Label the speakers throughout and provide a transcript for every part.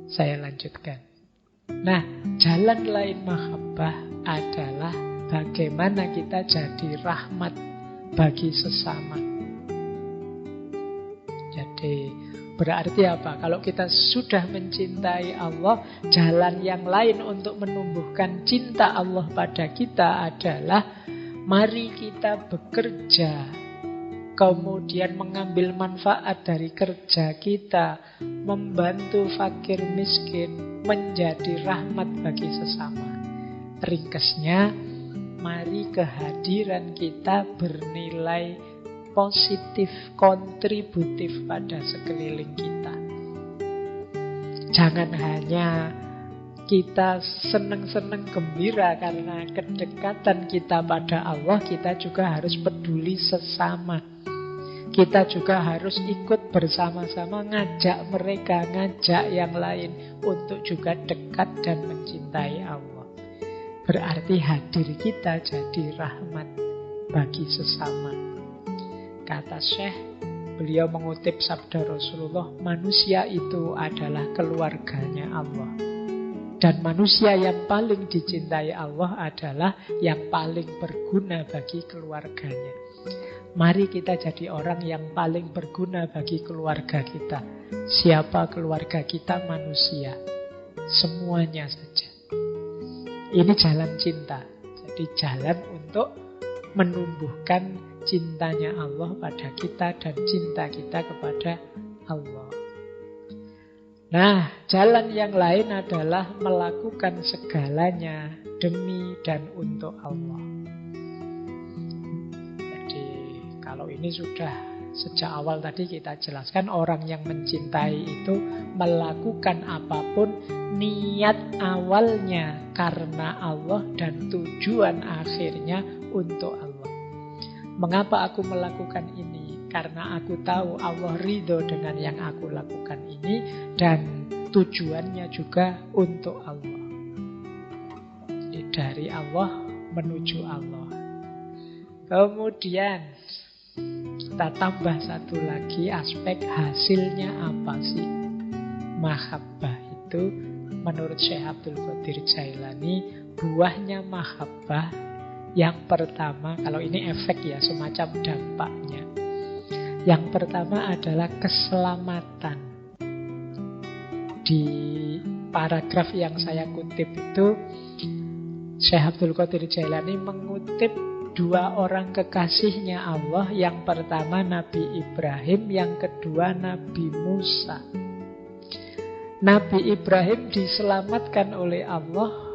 Speaker 1: Saya lanjutkan. Nah, jalan lain mahabbah adalah bagaimana kita jadi rahmat bagi sesama. Jadi berarti apa? Kalau kita sudah mencintai Allah, jalan yang lain untuk menumbuhkan cinta Allah pada kita adalah mari kita bekerja, kemudian mengambil manfaat dari kerja kita, membantu fakir miskin, menjadi rahmat bagi sesama. Ringkasnya, mari kehadiran kita bernilai positif, kontributif pada sekeliling kita. Jangan hanya kita senang-senang gembira karena kedekatan kita pada Allah, kita juga harus peduli sesama. Kita juga harus ikut bersama-sama ngajak mereka, ngajak yang lain untuk juga dekat dan mencintai Allah. Berarti hadir kita jadi rahmat bagi sesama. Kata Syekh, beliau mengutip sabda Rasulullah, manusia itu adalah keluarganya Allah. Dan manusia yang paling dicintai Allah adalah yang paling berguna bagi keluarganya. Mari kita jadi orang yang paling berguna bagi keluarga kita. Siapa keluarga kita? Manusia. Semuanya saja. Ini jalan cinta. Jadi jalan untuk menumbuhkan cintanya Allah pada kita dan cinta kita kepada Allah. Nah, jalan yang lain adalah melakukan segalanya demi dan untuk Allah. Jadi, kalau ini sudah sejak awal tadi kita jelaskan, orang yang mencintai itu melakukan apapun niat awalnya karena Allah dan tujuan akhirnya untuk Allah. Mengapa aku melakukan ini? Karena aku tahu Allah ridho dengan yang aku lakukan ini dan tujuannya juga untuk Allah. Jadi dari Allah menuju Allah. Kemudian kita tambah satu lagi aspek hasilnya apa sih? Mahabbah itu menurut Syekh Abdul Qadir Jailani, buahnya mahabbah yang pertama, kalau ini efek ya, semacam dampaknya. Yang pertama adalah keselamatan. Di paragraf yang saya kutip itu, Syekh Abdul Qadir Jailani mengutip dua orang kekasihnya Allah. Yang pertama Nabi Ibrahim, yang kedua Nabi Musa. Nabi Ibrahim diselamatkan oleh Allah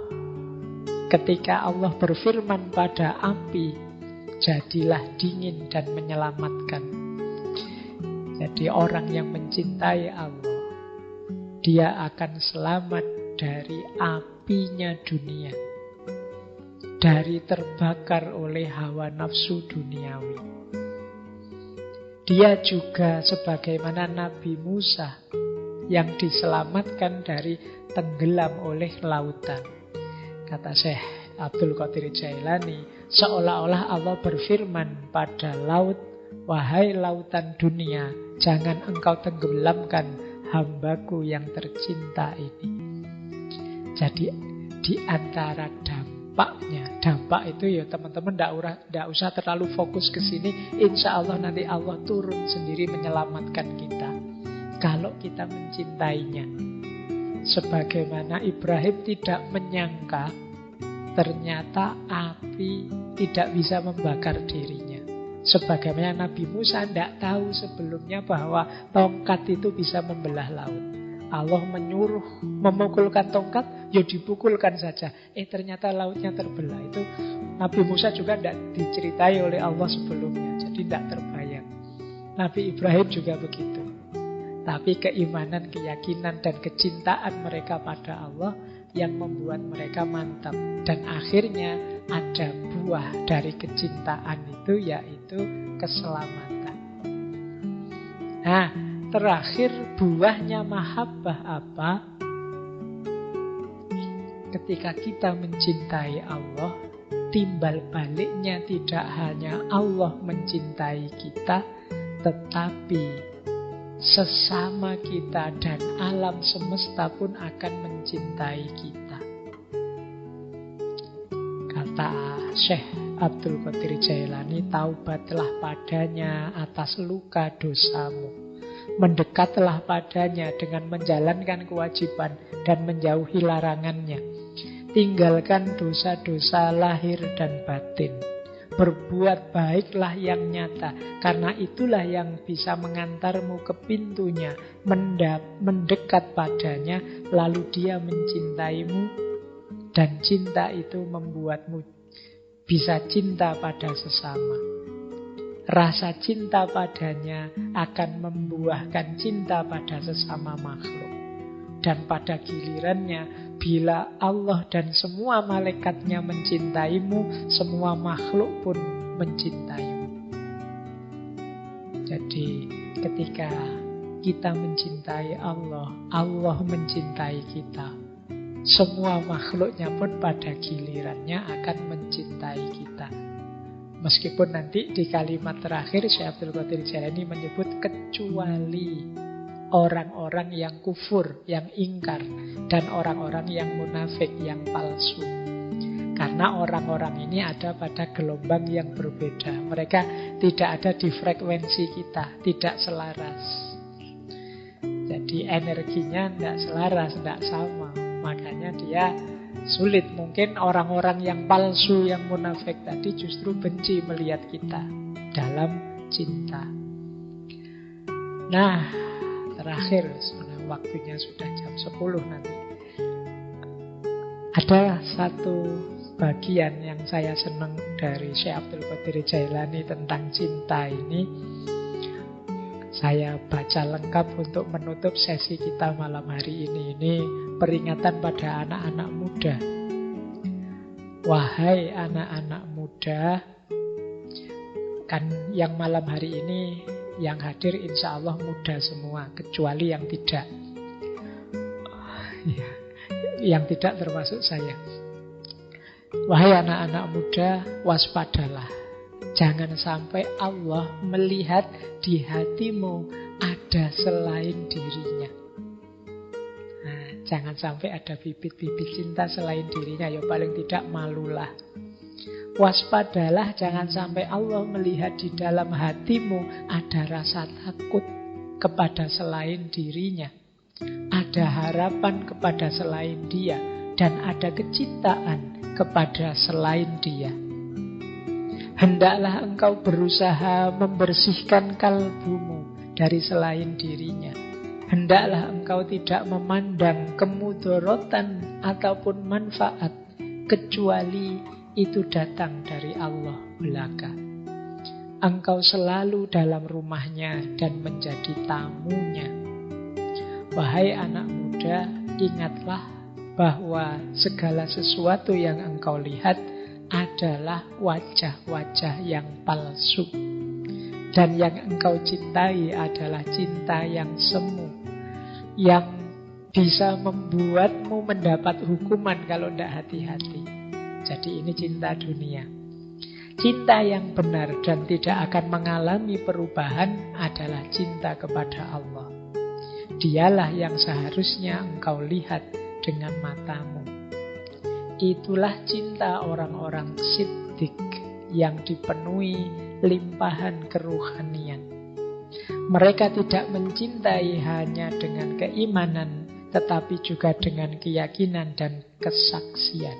Speaker 1: ketika Allah berfirman pada api, jadilah dingin dan menyelamatkan. Jadi orang yang mencintai Allah, dia akan selamat dari apinya dunia, dari terbakar oleh hawa nafsu duniawi. Dia juga sebagaimana Nabi Musa yang diselamatkan dari tenggelam oleh lautan. Kata Syekh Abdul Qadir Jailani, seolah-olah Allah berfirman pada laut, wahai lautan dunia, jangan engkau tenggelamkan hambaku yang tercinta ini. Jadi di antara dampaknya, dampak itu ya teman-teman tidak usah terlalu fokus ke sini. Insya Allah nanti Allah turun sendiri menyelamatkan kita kalau kita mencintainya. Sebagaimana Ibrahim tidak menyangka ternyata api tidak bisa membakar dirinya. Sebagaimana Nabi Musa tidak tahu sebelumnya bahwa tongkat itu bisa membelah laut. Allah menyuruh memukulkan tongkat, ya dipukulkan saja. Ternyata lautnya terbelah. Itu Nabi Musa juga tidak diceritai oleh Allah sebelumnya. Jadi tidak terbayang. Nabi Ibrahim juga begitu. Tapi keimanan, keyakinan, dan kecintaan mereka pada Allah yang membuat mereka mantap. Dan akhirnya ada buah dari kecintaan itu, yaitu keselamatan. Nah, terakhir buahnya mahabbah apa? Ketika kita mencintai Allah, timbal baliknya tidak hanya Allah mencintai kita, tetapi sesama kita dan alam semesta pun akan mencintai kita. Kata Syekh Abdul Qadir Jailani, taubatlah padanya atas luka dosamu. Mendekatlah padanya dengan menjalankan kewajiban dan menjauhi larangannya. Tinggalkan dosa-dosa lahir dan batin. Berbuat baiklah yang nyata, karena itulah yang bisa mengantarmu ke pintunya, mendekat padanya, lalu dia mencintaimu, dan cinta itu membuatmu bisa cinta pada sesama. Rasa cinta padanya akan membuahkan cinta pada sesama makhluk. Dan pada gilirannya, bila Allah dan semua malaikatnya mencintaimu, semua makhluk pun mencintaimu. Jadi ketika kita mencintai Allah, Allah mencintai kita. Semua makhluknya pun pada gilirannya akan mencintai kita. Meskipun nanti di kalimat terakhir Syekh Abdul Qadir Jailani menyebut kecuali orang-orang yang kufur, yang ingkar, dan orang-orang yang munafik, yang palsu. Karena orang-orang ini ada pada gelombang yang berbeda. Mereka tidak ada di frekuensi kita, tidak selaras. Jadi energinya tidak selaras, tidak sama. Makanya dia sulit. Mungkin orang-orang yang palsu, yang munafik tadi justru benci melihat kita dalam cinta. Nah, terakhir, waktunya sudah jam 10 nanti. Ada satu bagian yang saya senang dari Syekh Abdul Qadir Jailani tentang cinta ini. Saya baca lengkap untuk menutup sesi kita malam hari ini. Ini peringatan pada anak-anak muda. Wahai anak-anak muda, kan yang malam hari ini yang hadir insya Allah muda semua, kecuali yang tidak. Yang tidak termasuk saya. Wahai anak-anak muda, waspadalah. Jangan sampai Allah melihat di hatimu ada selain dirinya. Nah, jangan sampai ada bibit-bibit cinta selain dirinya. Ya paling tidak malulah. Waspadalah, jangan sampai Allah melihat di dalam hatimu ada rasa takut kepada selain dirinya. Ada harapan kepada selain dia. Dan ada kecintaan kepada selain dia. Hendaklah engkau berusaha membersihkan kalbumu dari selain dirinya. Hendaklah engkau tidak memandang kemudorotan ataupun manfaat kecuali itu datang dari Allah belaka. Engkau selalu dalam rumahnya dan menjadi tamunya. Wahai anak muda, ingatlah bahwa segala sesuatu yang engkau lihat adalah wajah-wajah yang palsu. Dan yang engkau cintai adalah cinta yang semu, yang bisa membuatmu mendapat hukuman kalau tidak hati-hati. Jadi ini cinta dunia. Cinta yang benar dan tidak akan mengalami perubahan adalah cinta kepada Allah. Dialah yang seharusnya engkau lihat dengan matamu. Itulah cinta orang-orang siddiq yang dipenuhi limpahan keruhanian. Mereka tidak mencintai hanya dengan keimanan, tetapi juga dengan keyakinan dan kesaksian.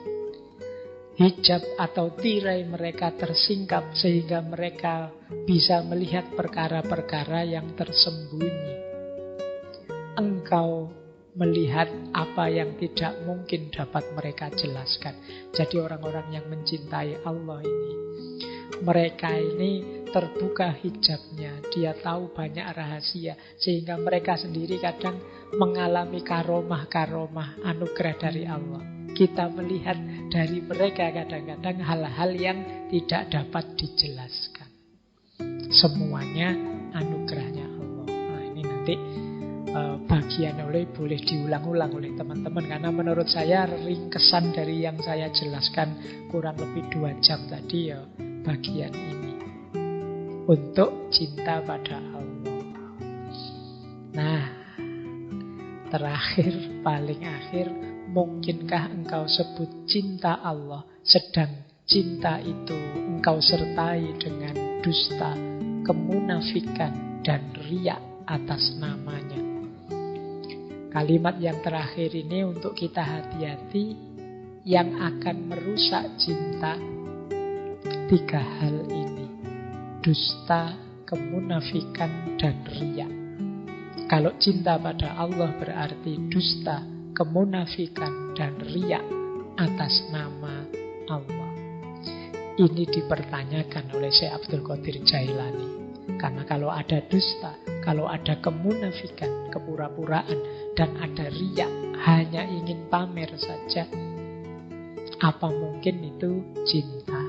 Speaker 1: Hijab atau tirai mereka tersingkap sehingga mereka bisa melihat perkara-perkara yang tersembunyi. Engkau melihat apa yang tidak mungkin dapat mereka jelaskan. Jadi orang-orang yang mencintai Allah ini, mereka ini terbuka hijabnya. Dia tahu banyak rahasia, sehingga mereka sendiri kadang mengalami karomah-karomah anugerah dari Allah. Kita melihat dari mereka kadang-kadang hal-hal yang tidak dapat dijelaskan. Semuanya anugerahnya Allah. Nah, ini nanti bagian boleh diulang-ulang oleh teman-teman, karena menurut saya ringkesan dari yang saya jelaskan kurang lebih 2 jam tadi ya bagian ini untuk cinta pada Allah. Nah, terakhir, paling akhir, mungkinkah engkau sebut cinta Allah, sedang cinta itu engkau sertai dengan dusta, kemunafikan, dan riya atas namanya? Kalimat yang terakhir ini untuk kita hati-hati, yang akan merusak cinta 3 hal ini: dusta, kemunafikan, dan riya. Kalau cinta pada Allah berarti dusta, kemunafikan, dan riya atas nama Allah. Ini dipertanyakan oleh Syekh Abdul Qadir Jailani. Karena kalau ada dusta, kalau ada kemunafikan, kepura-puraan, dan ada riya, hanya ingin pamer saja, apa mungkin itu cinta?